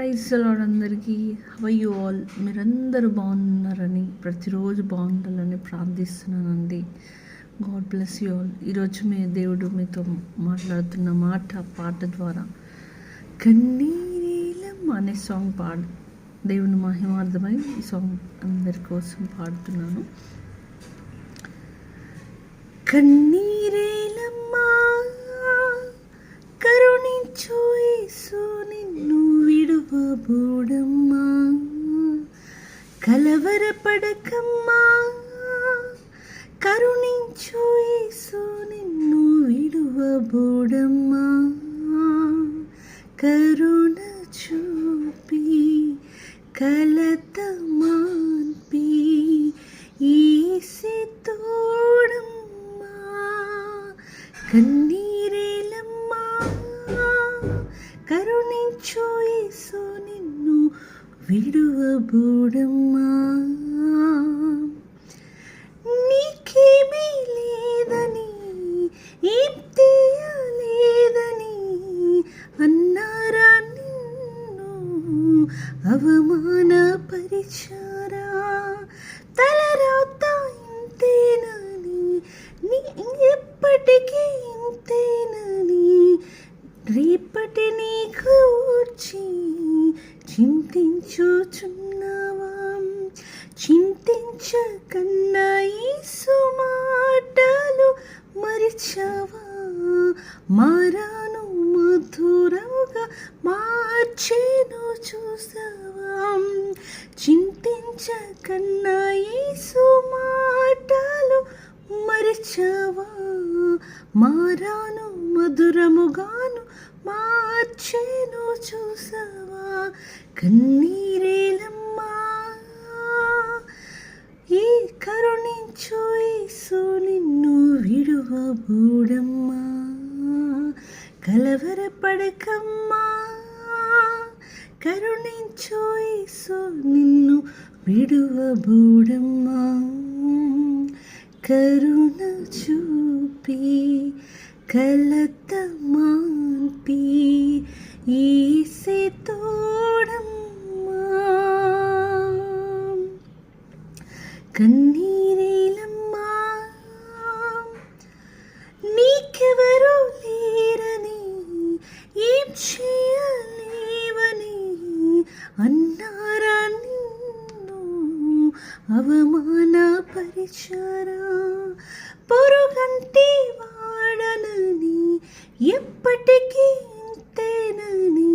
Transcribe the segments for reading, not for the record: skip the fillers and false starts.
Praise the lord అందరికీ. How you all? మీరందరూ బాగున్నారని, ప్రతిరోజు బాగుండాలని ప్రార్థిస్తున్నానండి. God bless you all. ఈరోజు దేవుడు మీతో మాట్లాడుతున్న పాట ద్వారా కన్నీరేలం అనే సాంగ్ దేవుని మహిమార్థమై ఈ సాంగ్ అందరి కోసం పాడుతున్నాను. కన్నీరేలమ్మా కరుణించు యేసు నిన్ను విడువబోడమ్మా, కలవరపడకమ్మా కరుణించు యేసు నిన్ను విడువబోడమ్మా, కరుణ చూపి కలత మాన్పి యేసు తోడమ్మా, కన్నీరేలమ్మా కరుణించు యేసు నిన్ను విడువబోడమ్మా, నీకేమీ లేదని ఏం తెలియలేదని అన్నారా నిన్ను అవమానపరిచారా, తలరాత ఇంతేనని నీ ఎప్పటికీ ఇంతేనని రేపటి నీ కూర్చి చింతించుచున్నావా, చింతించకన్నా యేసు మాటలు మరిచావా, మారాను మధురముగా మార్చేను చూసావా, చింతించకన్నా యేసు మాటలు మరిచావా, మారాను మధురముగాను మార్చేను చూసావా, కన్నీరేలమ్మా ఈ కరుణించు యేసు నిన్ను విడువబోడమ్మా, కలవరపడకమ్మా కరుణించు యేసు నిన్ను విడువబోడమ్మా, కరుణ చూపి కలత మాన్పి యేసు తోడమ్మా, కన్నీరేలమ్మా నీకెవరూ లేరని ఏం చేయలేవని అన్నారా నిన్ను అవమానపరిచారా, పొరుగంటి వాడనని ఎప్పటికీ ఇంతేనని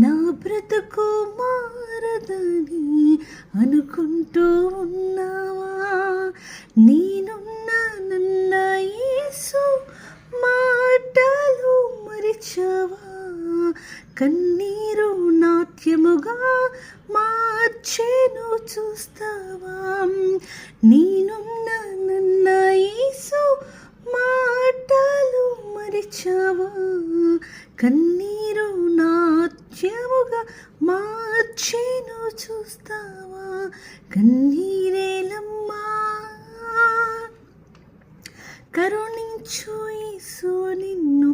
నా బ్రతుకు మారదని అనుకుంటూ ఉన్నావా, నేనున్నానన్న యేసు మాటలు మరిచావా, కన్నీరు నాట్యముగా మార్చేను చూస్తావా, నేనున్నానన్న యేసు మాటలు మరిచావా, కన్నీరు నాట్యముగా మార్చేను చూస్తావా, కన్నీరేలమ్మా కరుణించు యేసు నిన్ను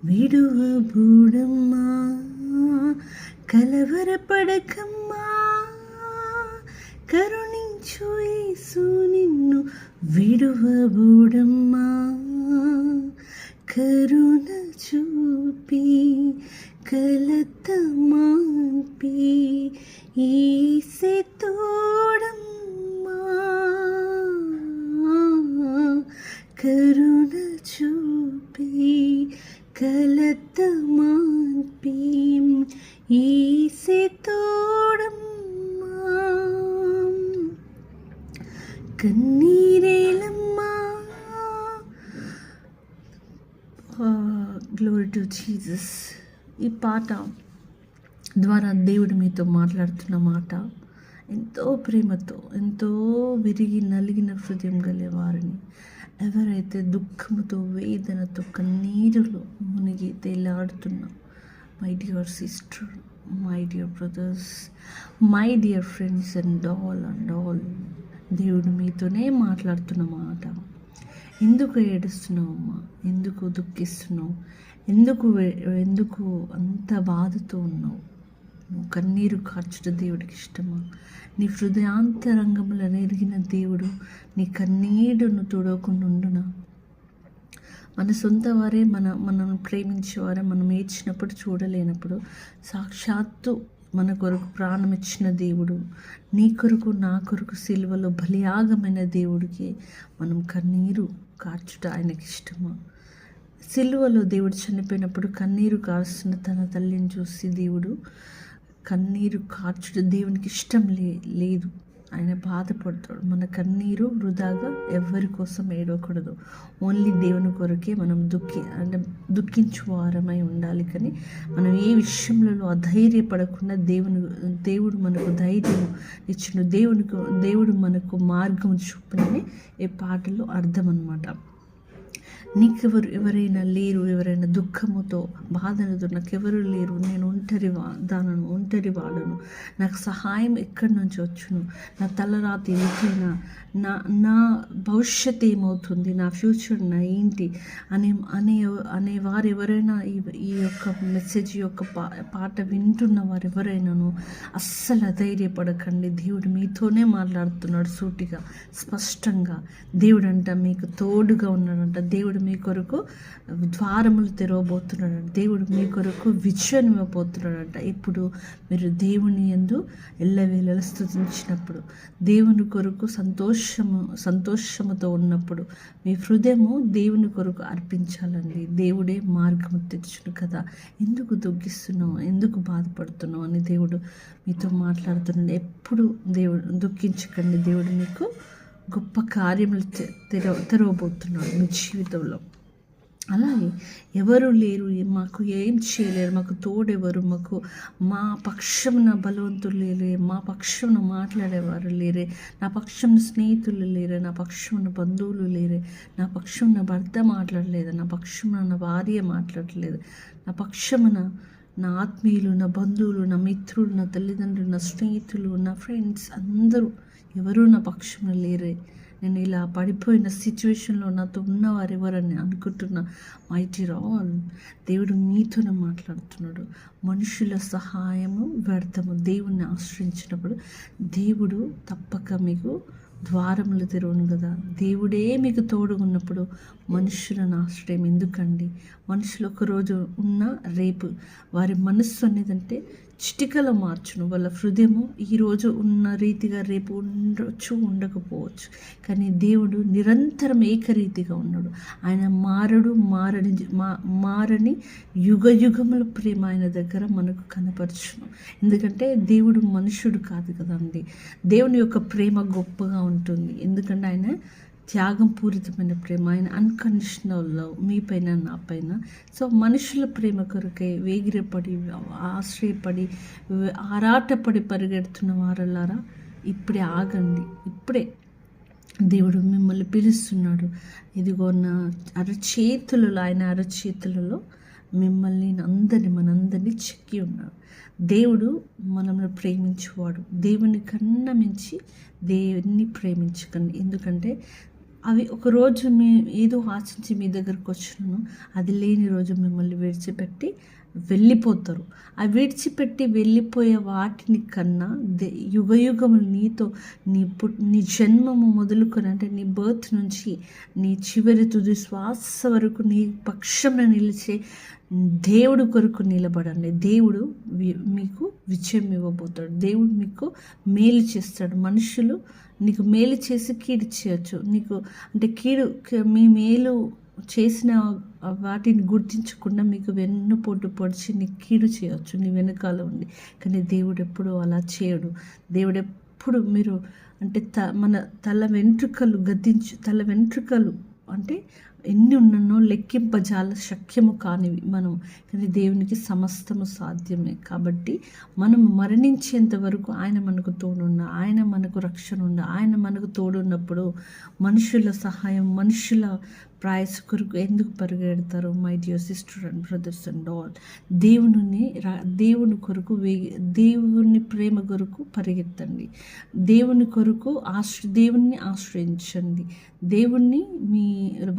విడువబోడమ్మా, కలవరపడకమ్మా కరుణించు యేసు నిన్ను విడువబోడమ్మా, కరుణ చూపి కలత మాన్పి యేసు తోడమ్మా, కరుణ చూపి కలత మాన్పి యేసు తోడమ్మా, కన్నీరేలమ్మా. Glory to Jesus. ఈ పాట ద్వారా దేవుడు మీతో మాట్లాడుతున్న మాట ఎంతో ప్రేమతో, ఎంతో విరిగి నలిగిన హృదయం గల వారిని, ఎవరైతే దుఃఖముతో వేదనతో కన్నీరులో మునిగి తేలాడుతున్న my dear sister, my dear brothers, my dear friends and all దేవుడు మీతోనే మాట్లాడుతున్న మాట. ఎందుకు ఏడుస్తున్నావమ్మా, ఎందుకు దుఃఖిస్తున్నావు, ఎందుకు అంత బాధతో ఉన్నావు? నువ్వు కన్నీరు కార్చుట దేవుడికి ఇష్టమా? నీ హృదయాంతరంగములను ఎరిగిన దేవుడు నీ కన్నీరును తుడవకుండా ఉండునా? మన సొంత వారే మనం ప్రేమించేవారే మనం ఏడ్చినప్పుడు చూడలేనప్పుడు సాక్షాత్తు మన కొరకు ప్రాణం ఇచ్చిన దేవుడు, నీ కొరకు నా కొరకు సిలువలో బలియాగమైన దేవుడికి మనం కన్నీరు కార్చుట ఆయనకి ఇష్టమా? సిలువలో దేవుడు చనిపోయినప్పుడు కన్నీరు కారుస్తున్న తన తల్లిని చూసి దేవుడు కన్నీరు కార్చుట దేవునికి ఇష్టం లేదు. ఆయన బాధపడతాడు. మన కన్నీరు వృధాగా ఎవరి కోసం ఏడవకూడదు. ఓన్లీ దేవుని కొరకే మనం దుఃఖించువారమై ఉండాలి. కానీ మనం ఏ విషయంలో అధైర్యపడకుండా దేవుడు మనకు ధైర్యం ఇచ్చిన దేవుడు మనకు మార్గం చూపినని ఈ పాటలో అర్థం అన్నమాట. ఎవరైనా లేరు, ఎవరైనా దుఃఖముతో బాధలతో నాకెవరు లేరు, నేను ఒంటరి వాడను, నాకు సహాయం ఎక్కడి నుంచి వచ్చును, నా తలరాతి ఏదైనా, నా భవిష్యత్ ఏమవుతుంది, నా ఫ్యూచర్ నా ఏంటి అనే వారు ఎవరైనా ఈ యొక్క మెసేజ్ యొక్క పాట వింటున్న వారు ఎవరైనాను అస్సలు అధైర్యపడకండి. దేవుడు మీతోనే మాట్లాడుతున్నాడు సూటిగా, స్పష్టంగా. దేవుడు అంట మీకు తోడుగా ఉన్నాడంట. దేవుడు మీ కొరకు ద్వారములు తెరవబోతున్నాడంట. దేవుడు మీ కొరకు విజయం ఇవ్వబోతున్నాడంట. ఇప్పుడు మీరు యందు ఎల్లవేళలా స్తుతించినప్పుడు, దేవుని కొరకు సంతోషముతో ఉన్నప్పుడు మీ హృదయము దేవుని కొరకు అర్పించాలండి. దేవుడే మార్గము తెచ్చును కదా. ఎందుకు దుఃఖిస్తున్నావు, ఎందుకు బాధపడుతున్నావు అని దేవుడు మీతో మాట్లాడుతున్నాడు. ఎప్పుడు దుఃఖించకండి. దేవుడు మీకు గొప్ప కార్యములు తెరవబోతున్నాడు మీ జీవితంలో. అలాగే ఎవరు లేరు, మాకు ఏం చేయలేరు, మాకు తోడెవరు, మా పక్షమున బలవంతులు లేరే, మా పక్షమున మాట్లాడేవారు లేరే, నా పక్షమున స్నేహితులు లేరే, నా పక్షమున బంధువులు లేరే, నా పక్షమున భర్త మాట్లాడలేదు, నా పక్షమున నా భార్య మాట్లాడలేదు, నా పక్షమున నా ఆత్మీయులు, నా బంధువులు, నా మిత్రులు, నా తల్లిదండ్రులు, నా స్నేహితులు, నా ఫ్రెండ్స్ అందరూ ఎవరూ నా పక్షమున లేరే. నేను ఇలా పడిపోయిన సిచ్యువేషన్లో నాతో ఉన్నవారు ఎవరని అనుకుంటున్న మైటీ రాల్ దేవుడు మీతోనే మాట్లాడుతున్నాడు. మనుషుల సహాయము వ్యర్థము. దేవుణ్ణి ఆశ్రయించినప్పుడు దేవుడు తప్పక మీకు ద్వారములు తెరవను కదా. దేవుడే మీకు తోడుగున్నప్పుడు మనుషులను ఆశ్రయం ఎందుకండి? మనుషులు ఒకరోజు ఉన్న రేపు వారి మనస్సు అనేదంటే చిటికలో మార్చును. వాళ్ళ హృదయము ఈరోజు ఉన్న రీతిగా రేపు ఉండొచ్చు, ఉండకపోవచ్చు. కానీ దేవుడు నిరంతరం ఏకరీతిగా ఉన్నాడు. ఆయన మారని యుగముల ప్రేమ ఆయన దగ్గర మనకు కనపరచును. ఎందుకంటే దేవుడు మనుషుడు కాదు కదండి. దేవుని యొక్క ప్రేమ గొప్పగా ఉంటుంది. ఎందుకంటే ఆయన త్యాగం పూరితమైన ప్రేమ, ఆయన అన్కండిషనల్ లవ్ మీ పైన నా పైన. సో మనుషుల ప్రేమ కొరకై వేగిరపడి ఆశ్రయపడి ఆరాటపడి పరిగెడుతున్న వారలారా ఇప్పుడే ఆగండి. ఇప్పుడే దేవుడు మిమ్మల్ని పిలుస్తున్నాడు. ఇదిగో నా ఆయన అరచేతులలో మిమ్మల్ని మనందరినీ చెక్కి ఉన్నాడు. దేవుడు మనల్ని ప్రేమించేవాడు. దేవుని కన్నా మించి దేవుని ప్రేమించకండి. ఎందుకంటే అవి ఒకరోజు ఏదో ఆశించి మీ దగ్గరకు వచ్చినాను, అది లేని రోజు మిమ్మల్ని విడిచిపెట్టి వెళ్ళిపోతారు. ఆ విడిచిపెట్టి వెళ్ళిపోయే వాటిని కన్నా యుగములు నీతో నీ జన్మము మొదలుకొని, అంటే నీ బర్త్ నుంచి నీ చివరి తుది శ్వాస వరకు నీ పక్షంలో నిలిచే దేవుడు కొరకు నిలబడండి. దేవుడు మీకు విజయం ఇవ్వబోతాడు. దేవుడు మీకు మేలు చేస్తాడు. మనుషులు నీకు మేలు చేసి కీడు చేయొచ్చు. నీకు అంటే మీ మేలు చేసిన వాటిని గుర్తించకుండా మీకు వెన్నుపోటు పొడిచి నీకు కీడు చేయవచ్చు నీ వెనకాల ఉండి. కానీ దేవుడు ఎప్పుడు అలా చేయడు. దేవుడు ఎప్పుడు మీరు అంటే మన తల వెంట్రుకలు అంటే ఎన్ని ఉన్ననో లెక్కింపజాల శక్యము కానివి కానీ దేవునికి సమస్తము సాధ్యమే. కాబట్టి మనం మరణించేంత వరకు ఆయన మనకు తోడున్న, ఆయన మనకు రక్షణ ఉన్న, ఆయన మనకు తోడున్నప్పుడు మనుషుల సహాయం, మనుషుల ప్రయాస కొరకు ఎందుకు పరిగెడతారు? My dear sister and brothers and all, దేవుని కొరకు దేవుని ప్రేమ కొరకు పరిగెత్తండి. దేవుని కొరకు దేవుణ్ణి ఆశ్రయించండి. దేవుణ్ణి మీ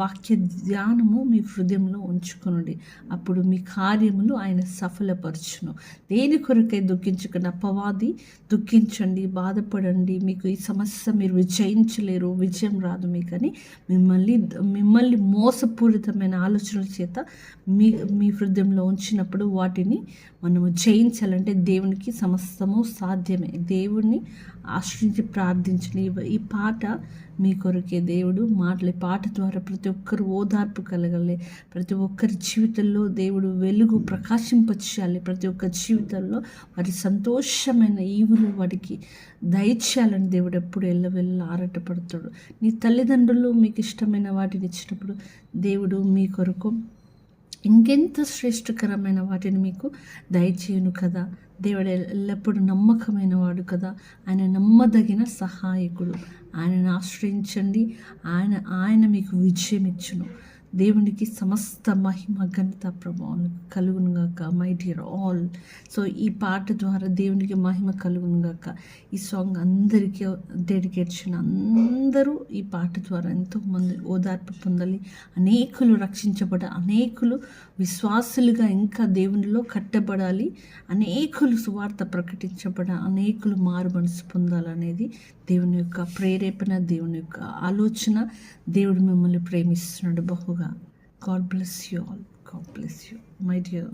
వాక్య వాక్య ధ్యానము మీ హృదయంలో ఉంచుకొనుడి, అప్పుడు మీ కార్యములు ఆయన సఫలపరచును. దేని కొరకై దుఃఖించకండి. అపవాది దుఃఖించండి, బాధపడండి, మీకు ఈ సమస్య మీరు విజయించలేరు, విజయం రాదు మీకని మిమ్మల్ని మోసపూరితమైన ఆలోచనల చేత మీ హృదయంలో ఉంచినప్పుడు వాటిని మనము జయించాలంటే దేవునికి సమస్తము సాధ్యమే. దేవుణ్ణి ఆశ్రయించి ప్రార్థించండి. ఈ పాట మీ కొరకే దేవుడు మాటలే. పాట ద్వారా ప్రతి ఒక్కరు ఓదార్పు కలగాలి, ప్రతి ఒక్కరి జీవితంలో దేవుడు వెలుగు ప్రకాశింపచేయాలి, ప్రతి ఒక్క జీవితంలో వారి సంతోషమైన ఈవులు వాడికి దయచేయాలని దేవుడు ఎప్పుడు ఎల్లవెల్ల ఆరాటపడతాడు. నీ తల్లిదండ్రులు మీకు ఇష్టమైన వాటిని ఇచ్చినప్పుడు దేవుడు మీ కొరకు ఇంకెంత శ్రేష్టకరమైన వాటిని మీకు దయచేయును కదా. దేవుడు ఎల్లప్పుడూ నమ్మకమైన వాడు కదా, ఆయన నమ్మదగిన సహాయకుడు. ఆయనను ఆశ్రయించండి, ఆయన మీకు విజయం ఇచ్చును. దేవునికి సమస్త మహిమ ఘనత ప్రభావం కలుగునుగాక. మై డియర్ ఆల్, సో ఈ పాట ద్వారా దేవునికి మహిమ కలుగునుగాక. ఈ సాంగ్ అందరికీ డెడికేట్ చేసిన అందరూ ఈ పాట ద్వారా ఎంతోమంది ఓదార్పు పొందాలి, అనేకులు అనేకులు విశ్వాసులుగా ఇంకా దేవునిలో కట్టబడాలి, అనేకులు సువార్త అనేకులు మారు మనసు పొందాలనేది దేవుని యొక్క ప్రేరేపణ, దేవుని యొక్క ఆలోచన. దేవుడు మిమ్మల్ని ప్రేమిస్తున్నాడు బహుగా. God bless you all. God bless you, my dear.